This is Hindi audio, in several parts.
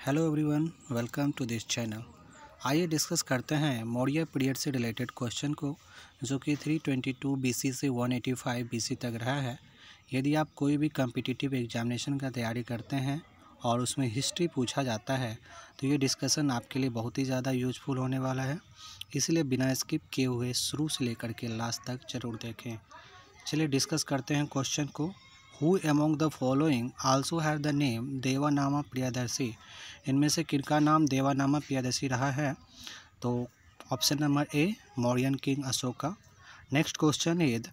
Hello everyone, welcome to this channel. आइए डिस्कस करते हैं मौर्य पीरियड से रिलेटेड क्वेश्चन को, जो कि 322 बीसी से 185 बीसी तक रहा है। यदि आप कोई भी कम्पिटिटिव एग्जामिनेशन का तैयारी करते हैं और उसमें हिस्ट्री पूछा जाता है तो ये डिस्कशन आपके लिए बहुत ही ज़्यादा यूजफुल होने वाला है, इसलिए बिना स्किप किए हुए शुरू से लेकर के लास्ट तक ज़रूर देखें। चलिए डिस्कस करते हैं क्वेश्चन को। Who among the following also have the name Devanama Priyadarshi. इनमें से किनका नाम देवानामा प्रियदर्शी रहा है? तो option number A, Mauryan king Ashoka. Next question is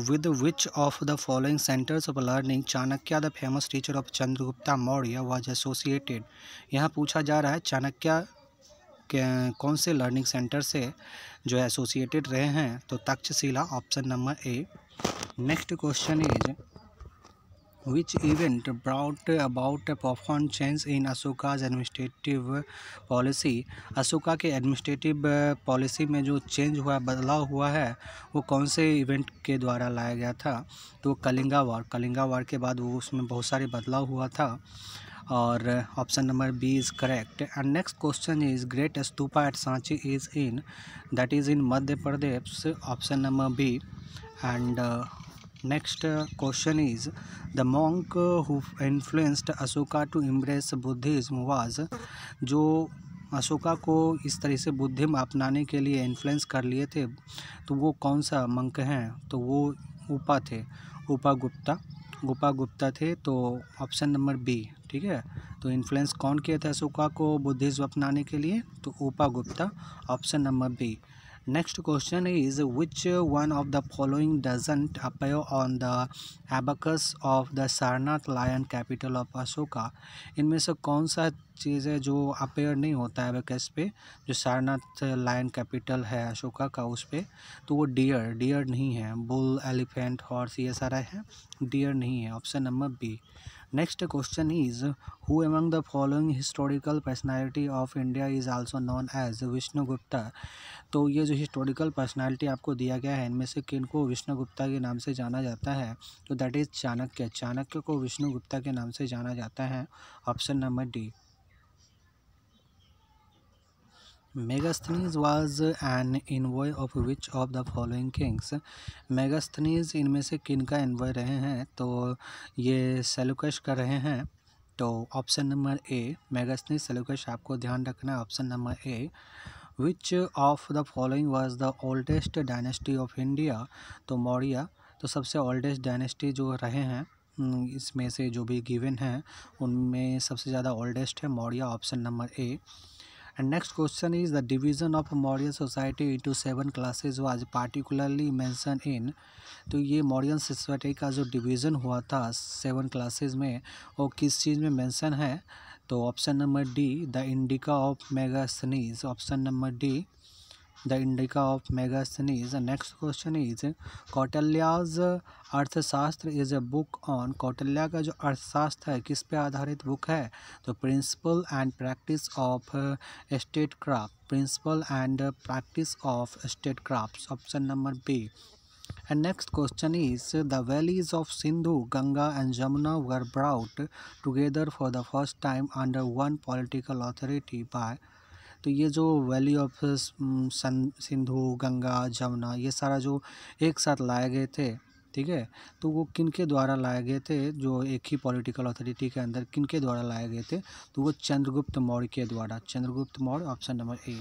with which of the following centres of learning Chanakya the famous teacher of Chandragupta Maurya was associated. यहाँ पूछा जा रहा है चाणक्य कौन से लर्निंग सेंटर से जो एसोसिएटेड रहे हैं, तो Takshashila, option number A. Next question is which event brought about a profound change in Ashoka's administrative policy. Ashoka के एडमिनिस्ट्रेटिव पॉलिसी में जो चेंज हुआ, बदलाव हुआ है, वो कौन से इवेंट के द्वारा लाया गया था? तो कलिंगा वार के बाद वो उसमें बहुत सारे बदलाव हुआ था, और option number B is correct. And next question is great stupa at Sanchi is in, that is in Madhya Pradesh, option number B. And next question is the monk who influenced Ashoka to embrace Buddhism was, जो अशोका को इस तरह से बुद्धिज्म अपनाने के लिए इन्फ्लुएंस कर लिए थे, तो वो कौन सा मंक हैं? तो वो उपा थे, उपा गुप्ता थे, तो ऑप्शन नंबर बी। ठीक है, तो इन्फ्लुएंस कौन किया था अशोका को बुद्धिज्म अपनाने के लिए? तो Upagupta, option number B. Next question is which one of the following doesn't appear on the abacus of the Sarnath lion capital of Ashoka। इनमें से कौन सा चीज़ है जो अपेयर नहीं होता है एबेकस पे, जो सारनाथ लायन कैपिटल है अशोका का, उस पे? तो वो डियर नहीं है। बुल, एलिफेंट, हॉर्स, ये सारा है, डियर नहीं है, option number B. Next question is who among the following historical personality of India is also known as Vishnugupta. तो ये जो हिस्टोरिकल पर्सनालिटी आपको दिया गया है, इनमें से किनको विष्णुगुप्ता के नाम से जाना जाता है? तो दैट इज चाणक्य को विष्णुगुप्ता के नाम से जाना जाता है, option number D. Megasthenes was an envoy of which of the following Kings. Megasthenes इनमें से किनका इनवॉय रहे हैं? तो ये सेल्यूकस का रहे हैं, तो ऑप्शन नंबर ए, मेगास्थनीज सेल्यूकस आपको ध्यान रखना है, option number A. Which of the following was the oldest dynasty of India. तो मौर्य, तो सबसे ओल्डेस्ट डायनेस्टी जो रहे हैं, इसमें से जो भी गिवन हैं उनमें सबसे ज़्यादा ओल्डेस्ट है Maurya, option number A. And next question is the division of Maurya society into 7 classes was particularly mention in. तो ये मौर्यन सोसाइटी का जो डिवीज़न हुआ था 7 क्लासेज में, वो किस चीज़ में मेंशन है? तो option number D, the Indica of Megasthenes, option number D, the Indica of Megasthenes. Next question is Kautilya's Arthashastra is a book on. Kautilya का जो अर्थशास्त्र है किस पे आधारित बुक है? तो principle and practice of statecraft, principle and practice of statecraft, option number B. And next question is the valleys of Sindhu, Ganga and Jamuna were brought together for the first time under one political authority by। तो ये जो वैली ऑफ सिंधु, गंगा, जमुना, ये सारा जो एक साथ लाए गए थे, ठीक है, तो वो किनके द्वारा लाए गए थे? जो एक ही पॉलिटिकल अथॉरिटी के अंदर किनके द्वारा लाए गए थे? तो वो चंद्रगुप्त मौर्य के द्वारा, Chandragupta Maurya, option number A.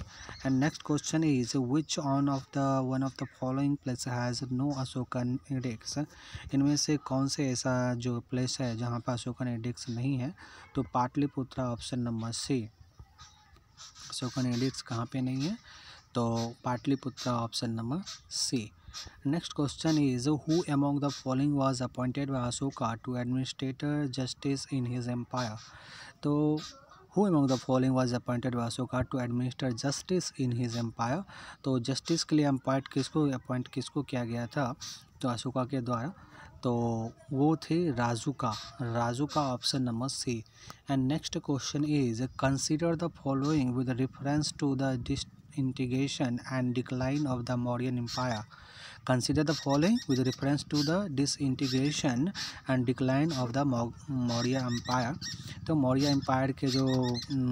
And next question is which one of the following place has no Ashokan index. इनमें से कौन से ऐसा जो प्लेस है जहाँ पर अशोकन इंडेक्स नहीं है? तो Pataliputra, option number C. Ashokan index कहाँ पे नहीं है? तो Pataliputra, option number C. Next question is who among the following was appointed by Ashoka to administrator justice in his empire. तो who among the following was appointed by Ashoka to administer justice in his empire. तो जस्टिस के लिए अपॉइंट किसको किया गया था? तो अशोका के द्वारा, तो वो थे राजू का, option number C. And next question is consider the following with reference to the disintegration and decline of the Mauryan empire. Consider the following with reference to the disintegration and decline of the Maurya empire. तो मौर्य एम्पायर के जो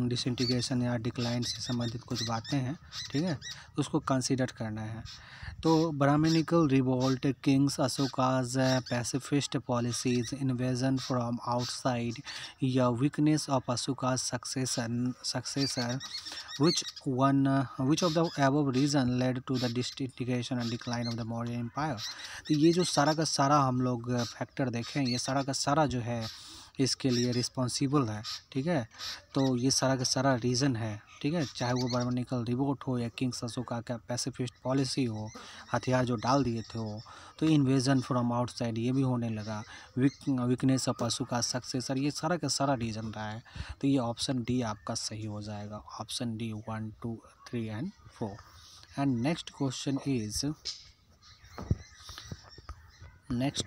डिसइंटीग्रेशन या डिक्लाइन से संबंधित कुछ बातें हैं, ठीक है, उसको कंसिडर करना है। तो Brahmanical revolt, kings Ashoka's pacifist policies, invasion from outside या weakness of Ashoka's successor, which of the above reason led to the disintegration and decline of the Maurya Empire। तो ये जो सारा का सारा हम लोग फैक्टर देखें, ये सारा का सारा जो है इसके लिए रिस्पॉन्सिबल है, ठीक है। तो ये सारा का सारा रीज़न है, ठीक है, चाहे वो ब्राह्मणिकल रिवोल्ट हो या किंग्स अशोका का पैसिफिस्ट पॉलिसी हो, हथियार जो डाल दिए थे वो, तो इन्वेजन फ्रॉम आउटसाइड ये भी होने लगा, वीकनेस ऑफ अशोका सक्सेसर, ये सारा का सारा रीज़न रहा है। तो ये ऑप्शन डी आपका सही हो जाएगा, option D 1, 2, 3 and 4। And next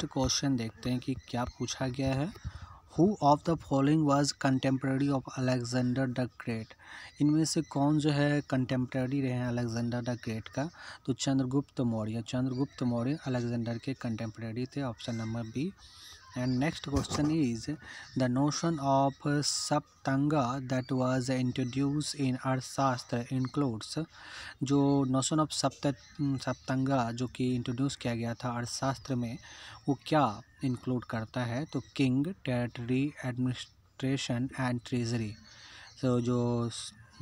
question देखते हैं कि क्या पूछा गया है। Who of the following was contemporary of Alexander the great. इनमें से कौन जो है कंटेम्प्रेरी रहे हैं अलेक्जेंडर द ग्रेट का। तो चंद्रगुप्त मौर्य अलेक्जेंडर के कंटेम्प्रेरी थे, option number B. And next question is the notion of Saptanga that was introduce in Arthashastra includes. जो नोशन ऑफ सप्तंगा जो कि इंट्रोड्यूस किया गया था अर्थशास्त्र में, वो क्या इंक्लूड करता है। तो king, territory, administration and treasury. तो जो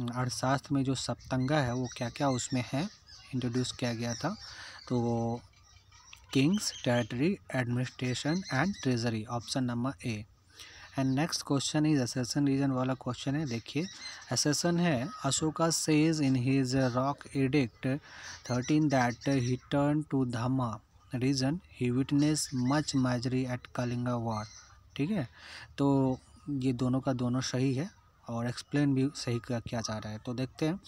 अर्थशास्त्र में जो सप्तंगा है वो क्या क्या उसमें है, इंट्रोड्यूस किया गया था। तो वो kings, territory, administration and treasury, option number A. And next question is assertion reason वाला क्वेश्चन है। देखिए असेसन है, Ashoka says in his rock edict 13 that he turn to Dhamma reason he witness much misery at Kalinga war, ठीक है। तो ये दोनों का दोनों सही है और एक्सप्लेन भी सही किया जा रहा है। तो देखते हैं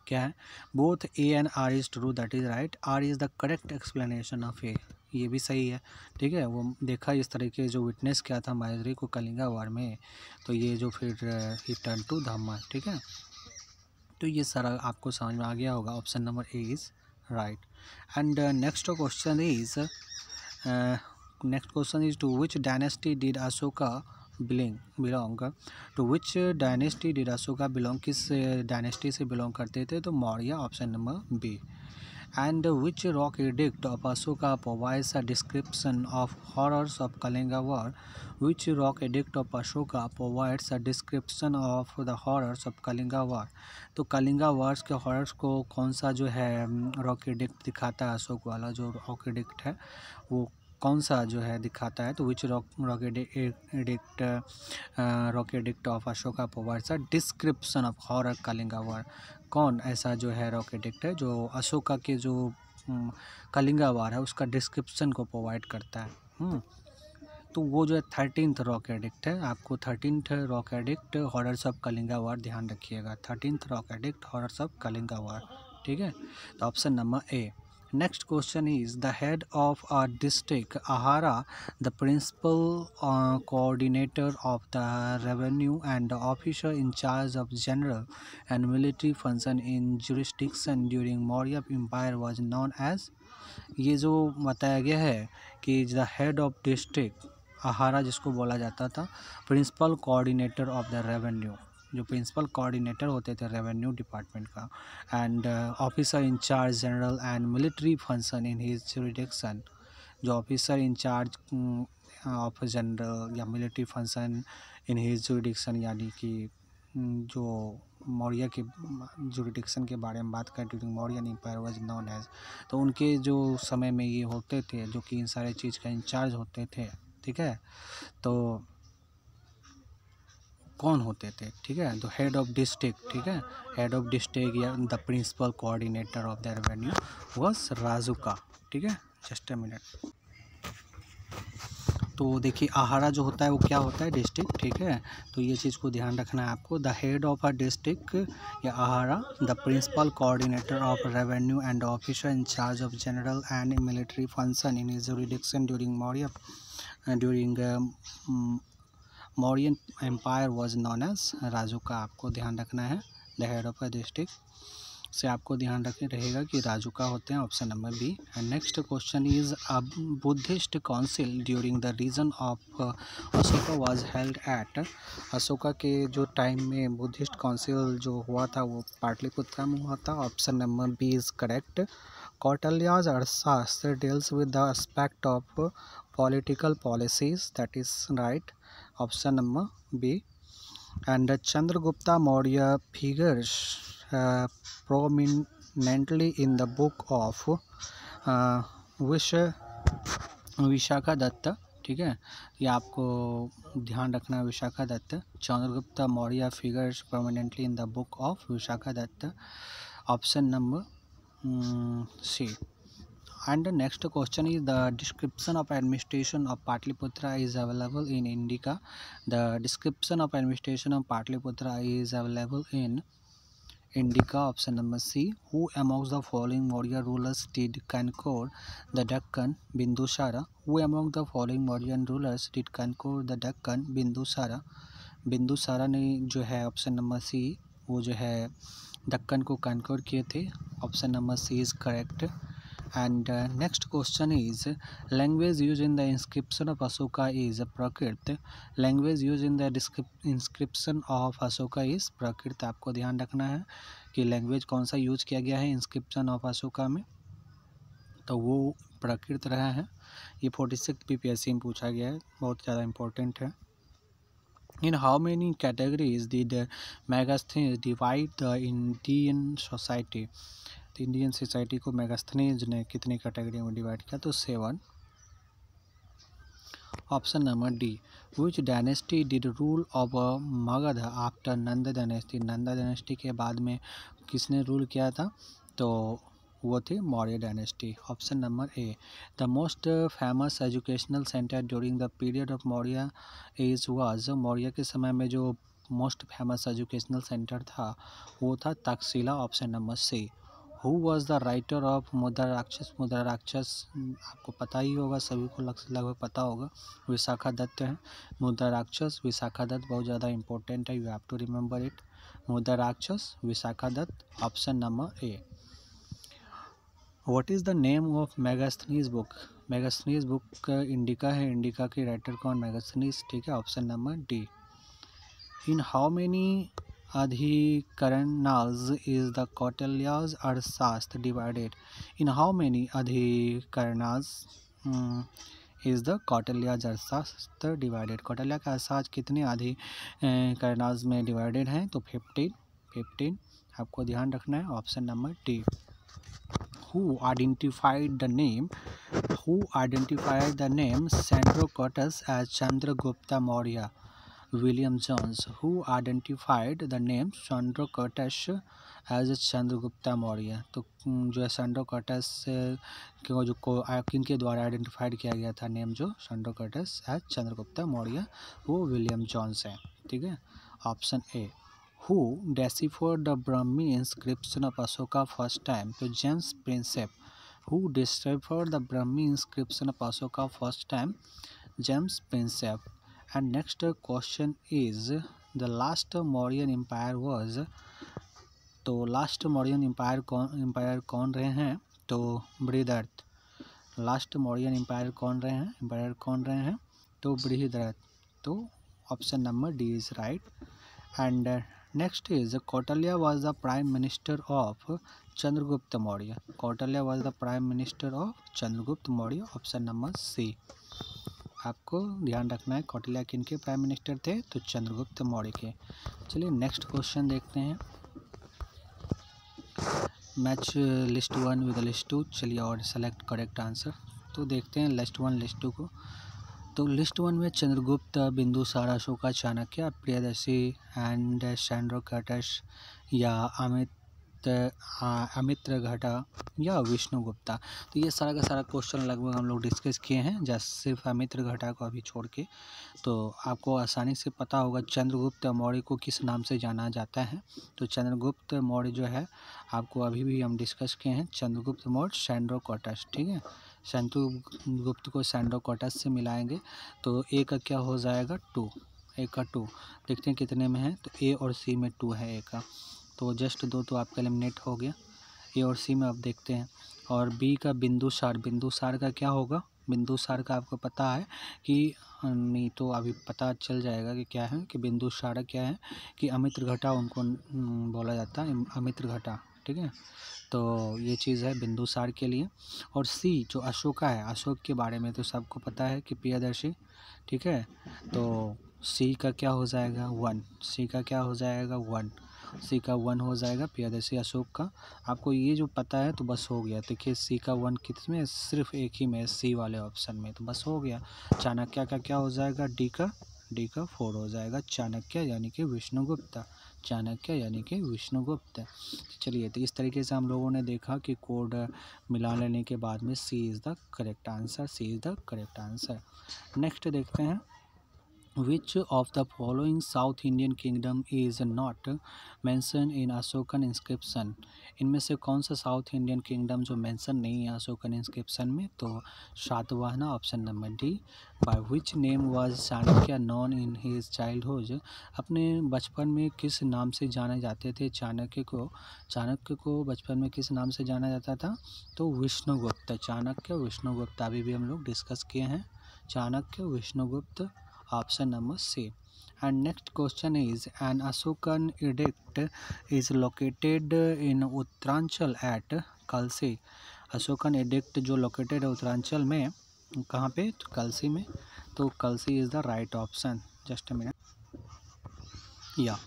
क्या है। Both A and R is true, that is right, R is the correct explanation of A, ये भी सही है, ठीक है। वो देखा इस तरीके जो विटनेस किया था माइजरी को कलिंगा वार में, तो ये जो फिर ही टर्न टू धम्मा, ठीक है। तो ये सारा आपको समझ में आ गया होगा, option number A is right. And next question is to which dynasty did Ashoka belong. To which dynasty did Ashoka belong, किस डायनेस्टी से बिलोंग करते थे। तो Maurya, option number B. And which rock edict of Ashoka provides a description of horrors of Kalinga War? Which rock edict of Ashoka provides a description of the horrors of Kalinga War? तो कलिंगा वार्स के हॉरर्स को कौन सा जो है रॉक एडिक्ट दिखाता है, अशोक वाला जो रॉक एडिक्ट है वो कौन सा जो है दिखाता है। तो which rock edict of Ashoka provides a description of horror Kalinga war. कौन ऐसा जो है रॉक एडिक्ट है जो अशोका के जो कलिंगा वार है उसका डिस्क्रिप्शन को प्रोवाइड करता है। तो वो जो है 13th रॉक एडिक्ट है। आपको 13th rock edict horrors of Kalinga war ध्यान रखिएगा, 13th rock edict horrors of Kalinga war, ठीक है। तो option number A. Next question is the head of a district, Ahara, the principal coordinator of the revenue and the officer in charge of general and military function in jurisdiction during Maurya Empire was known as। ये जो बताया गया है कि the head of district आहारा जिसको बोला जाता था, principal coordinator of the revenue, जो प्रिंसिपल कोऑर्डिनेटर होते थे रेवेन्यू डिपार्टमेंट का, and officer incharge general and military function in his jurisdiction, जो ऑफिसर इंचार्ज ऑफ जनरल या military function in his jurisdiction, यानी कि जो मौर्य के जुरिडिक्शन के बारे में बात करें during Mauryan empire was known as. तो उनके जो समय में ये होते थे जो कि इन सारे चीज़ का इंचार्ज होते थे, ठीक है। तो कौन होते थे, ठीक है। तो हेड ऑफ डिस्ट्रिक्ट, ठीक है, हेड ऑफ डिस्ट्रिक्ट या the principal coordinator of the revenue was Rajuka, ठीक है। Just a minute. तो देखिए आहारा जो होता है वो क्या होता है, डिस्ट्रिक्ट, ठीक है। तो ये चीज़ को ध्यान रखना है आपको। The head of a district या Ahara, the principal coordinator of revenue and officer in charge of general and military function in his jurisdiction during Mauryan empire was known as Rajuka, आपको ध्यान रखना है the head of a district. से आपको ध्यान रखने रहेगा कि राजुका होते हैं, option number B. And next question is a Buddhist council during the reign of Ashoka was held at. Ashoka के जो टाइम में बुद्धिस्ट काउंसिल जो हुआ था वो पाटलिपुत्र में हुआ था, option number B is correct. Kautilya's Arthashastra deals with the aspect of political policies, that is right, option number B. And Chandragupta Maurya figures prominently in the book of Vishakha Dutt. ठीक है, ये आपको ध्यान रखना है, Vishakha Datta. Chandragupta Maurya figures prominently in the book of Vishakha Dutt, option number C. And the next question is the description of administration of Patliputra is available in Indica. The description of administration of Patliputra is available in Indica, option number C. Who amongst the following Maurya rulers did conquer the Deccan? Bindusara. Who among the following Mauryan rulers did conquer the Deccan? Bindusara. Bindusara ने जो है ऑप्शन नंबर सी, वो जो है दक्कन को कंक्योर किए थे, option number C is correct. And next question is language use in the inscription of Ashoka is Prakrit. Language use in the inscription of Ashoka is Prakrit. आपको ध्यान रखना है कि लैंग्वेज कौन सा यूज किया गया है इंस्क्रिप्शन ऑफ अशोका में, तो वो प्राकृत रहा है। ये 46 PPSC में पूछा गया है, बहुत ज़्यादा इंपॉर्टेंट है। In how many categories did Megasthenes divide the Indian society? तो इंडियन सोसाइटी को मेगास्थनीज ने कितनी कैटेगरी में डिवाइड किया? तो 7, option number D. Which dynasty did rule over Magadh after Nanda dynasty? Nanda dynasty के बाद में किसने रूल किया था? तो वो थे Maurya dynasty, option number A. The most famous educational centre during the period of Maurya is was. Maurya के समय में जो मोस्ट फेमस एजुकेशनल सेंटर था वो था Takshashila, option number C. Who was the writer of Mudrarakshasa? मुद्रा राक्षस आपको पता ही होगा, सभी को लगभग पता होगा, विशाखा दत्त है। मुद्रा राक्षस विशाखा दत्त बहुत ज़्यादा इंपॉर्टेंट है, you have to remember it. Mudrarakshasa Vishakha Dutt, option number A. What is the name of Megasthenes book? Megasthenes book Indica है, इंडिका के राइटर कौन? मेगास्थनीज, ठीक है, option number D. In how many adhikaranas is the Kautilya's Arthashastra divided? In how many adhikaranas is the Kautilya's Arthashastra divided? Kautilya का अर्थशास्त्र कितने अधिकरणास में डिवाइडेड है? तो 15 आपको ध्यान रखना है, option number D. Who identified the name Chandrakottas as Chandragupta Maurya? William Jones. Who identified the name Chandrakottas as Chandragupta Maurya? तो जो है चंद्रकोटस को जो किनके द्वारा आइडेंटिफाइड किया गया था नेम जो चंद्रकोटस एज चंद्रगुप्ता मौर्य, वो विलियम जॉन्स है, ठीक है, option A. Who deciphered the Brahmi inscription of Ashoka first time? तो James Prinsep. Who deciphered the Brahmi inscription of Ashoka first time? James Prinsep. And next question is the last Mauryan empire was। तो लास्ट मौर्यन एम्पायर कौन रहे हैं? तो बृहदर्थ। लास्ट मौर्यन एम्पायर कौन रहे हैं? तो बृहदर्थ। तो option number D is right. And next is Kautilya was the prime minister of Chandragupta Maurya. Kautilya was the prime minister of Chandragupta Maurya, option number C. आपको ध्यान रखना है कौटिल्य किनके प्राइम मिनिस्टर थे? तो चंद्रगुप्त मौर्य के। चलिए नेक्स्ट क्वेश्चन देखते हैं। Match list 1 with list 2। चलिए और सेलेक्ट करेक्ट आंसर। तो देखते हैं लिस्ट 1 लिस्ट 2 को। तो लिस्ट 1 में चंद्रगुप्त, बिंदुसार, अशोका, चाणक्य, प्रियदर्शी एंड चंद्रकोटस या अमित्रघटा या विष्णुगुप्ता। तो ये सारा का सारा क्वेश्चन लगभग हम लोग डिस्कस किए हैं, जस्ट सिर्फ अमित्रघटा को अभी छोड़ के। तो आपको आसानी से पता होगा चंद्रगुप्त मौर्य को किस नाम से जाना जाता है। तो चंद्रगुप्त मौर्य जो है आपको अभी भी हम डिस्कस किए हैं, चंद्रगुप्त मौर्य चंद्रकोटस, ठीक है। चंद्रगुप्त को चंद्रकोटस से मिलाएंगे तो ए का क्या हो जाएगा? 2। ए का 2। देखते हैं कितने में है, तो ए और सी में 2 है ए का। तो जस्ट 2 तो आपका एलिमिनेट हो गया। ए और सी में अब देखते हैं। और बी का बिंदुसार, बिंदुसार का क्या होगा? बिंदुसार का आपको पता है कि नहीं तो अभी पता चल जाएगा कि क्या है, कि बिंदुसार क्या है कि अमित्र घटा उनको बोला जाता है, अमित्र घटा, ठीक है। तो ये चीज़ है बिंदुसार के लिए। और सी जो अशोका है, अशोक के बारे में तो सबको पता है कि प्रियदर्शी, ठीक है। तो सी का क्या हो जाएगा? 1। सी का क्या हो जाएगा? 1। सी का 1 हो जाएगा प्रियदर्शी अशोक का। आपको ये जो पता है तो बस हो गया। देखिए सी का 1 किस में? सिर्फ एक ही में, सी वाले ऑप्शन में, तो बस हो गया। चाणक्य का क्या हो जाएगा? डी का 4 हो जाएगा। चाणक्य यानी कि विष्णुगुप्त, चाणक्य यानी कि विष्णुगुप्त। चलिए, तो इस तरीके से हम लोगों ने देखा कि कोड मिला लेने के बाद में C is the correct answer, C is the correct answer. Next देखते हैं। Which of the following South Indian kingdom is not mentioned in Ashokan inscription? इनमें से कौन सा साउथ इंडियन किंगडम जो मेंशन नहीं है अशोकन इंस्क्रिप्शन में? तो Satavahana, option number D. By which name was Chanakya non in his childhood? अपने बचपन में किस नाम से जाने जाते थे चाणक्य को? चाणक्य को बचपन में किस नाम से जाना जाता था? तो विष्णुगुप्त, चाणक्य विष्णुगुप्त, अभी भी हम लोग डिस्कस किए हैं, Chanakya Vishnugupta, option number C. And next question is, an Ashokan edict is located in Uttaranchal at Kalsi. Ashokan edict जो लोकेटेड है उत्तरांचल में, कहाँ पे? तो कलसी में। तो Kalsi is the right option. Just a minute, या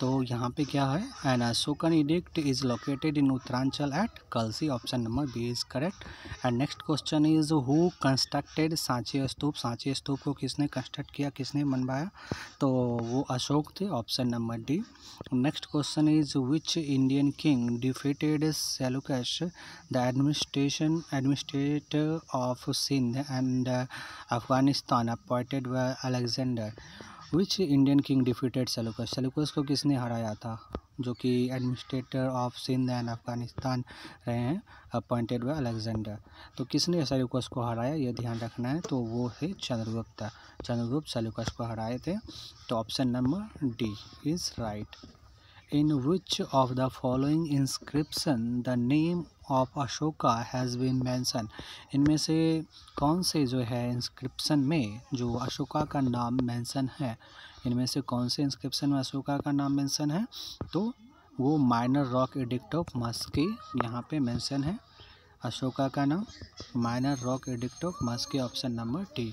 तो यहाँ पे क्या है? An Ashokan edict is located in Uttaranchal at Kalsi, option number B is correct. And next question is, who constructed Sanchi stupa? Sanchi stupa को किसने कंस्ट्रक्ट किया, किसने बनवाया? तो वो अशोक थे, option number D. Next question is, which Indian king defeated Seleucus the administrator of Sindh and Afghanistan appointed by Alexander? Which Indian king defeated Seleucus? Seleucus को किसने हराया था, जो कि administrator of Sindh and Afghanistan रहे हैं, अपॉइंटेड बाय अलेक्जेंडर? तो किसने सेलुकस को हराया, ये ध्यान रखना है। तो वो है चंद्रगुप्त, चंद्रगुप्त सेलुकस को हराए थे। तो option number D is right. In which of the following inscription the name of Ashoka has been mentioned? इनमें से कौन से जो है इंस्क्रिप्शन में जो अशोका का नाम मेंशन है, इनमें से कौन से इंस्क्रिप्शन में अशोका का नाम मेंशन है? तो वो minor rock edict of Maski यहाँ पे मेंशन है, अशोका का नाम minor rock edict of Maski, option number D.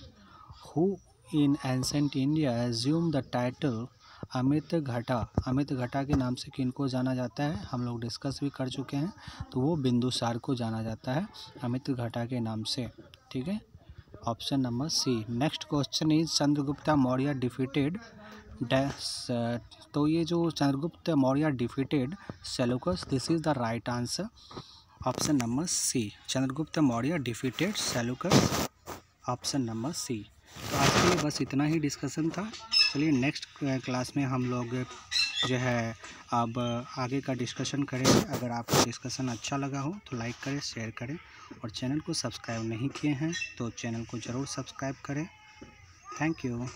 Who in ancient India assume the title Amitraghata? Amit घटा के नाम से किनको जाना जाता है? हम लोग डिस्कस भी कर चुके हैं। तो वो बिंदुसार को जाना जाता है अमित घटा के नाम से, ठीक है, option number C. Next question is, Chandragupta Maurya defeated dash? तो ये जो Chandragupta Maurya defeated Seleucus, this is the right answer, option number C. Chandragupta Maurya defeated Seleucus, option number C. तो आज के लिए बस इतना ही डिस्कशन था। चलिए नेक्स्ट क्लास में हम लोग जो है अब आगे का डिस्कशन करेंगे। अगर आपको डिस्कशन अच्छा लगा हो तो लाइक करें, शेयर करें, और चैनल को सब्सक्राइब नहीं किए हैं तो चैनल को ज़रूर सब्सक्राइब करें। Thank you.